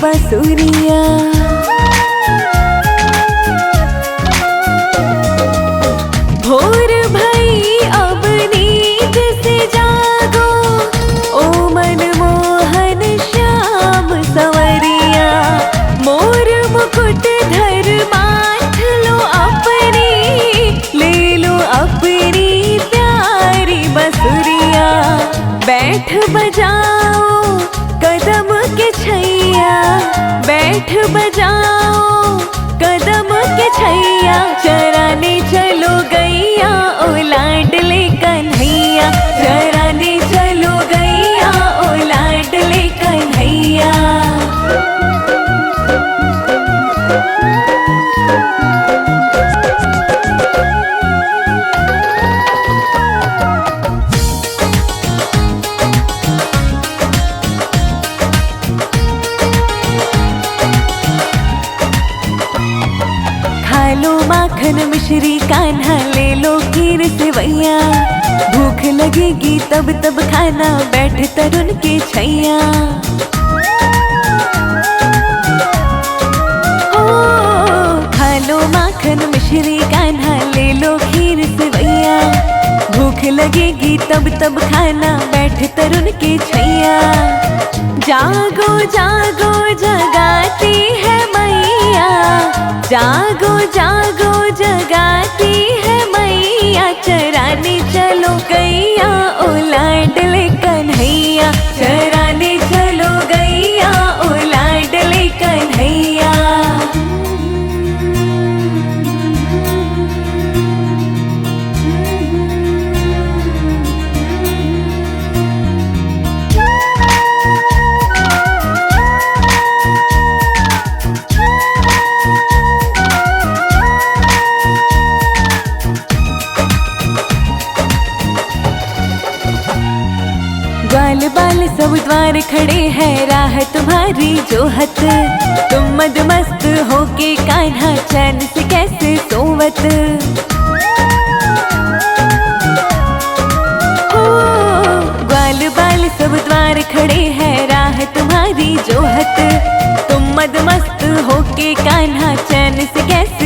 बसुरिया। भोर भई अब नींद से जागो, ओ मनमोहन श्याम संवरिया। मोर मुकुट धर माथ लो अपनी, ले लो अपनी प्यारी बसुरिया। बैठ बजाओ कदम के छैया, बैठ बजाओ कदम के छैया। चराने चलो गैया ओ लाडले कन्हैया, चराने चलो गैया ओ लाडले कन्हैया। खा लो माखन मिश्री कान्हा, ले लो खीर सेवैया। भूख लगेगी तब तब खाना, बैठ तरुण के छैया। ओ खा लो माखन मिश्री कान्हा, ले लो खीर सेवैया। भूख लगेगी तब तब खाना, बैठ तरुण के छैया। जागो जागो जगाती है मैया, जागो जागो जगाती है मैया। चराने चलो गैया ओ लाडले कन्हैया, चराने चलो गैया ओ लाडले कन्हैया। ग्वाल बाल सब द्वार खड़े हैं, राह तुम्हारी जोहत। तुम मद मस्त होके कान्हा, चैन से कैसे सोवत। ओ ग्वाल बाल सब द्वार खड़े हैं, राह तुम्हारी जोहत। तुम मद मस्त होके कान्हा, चैन से कैसे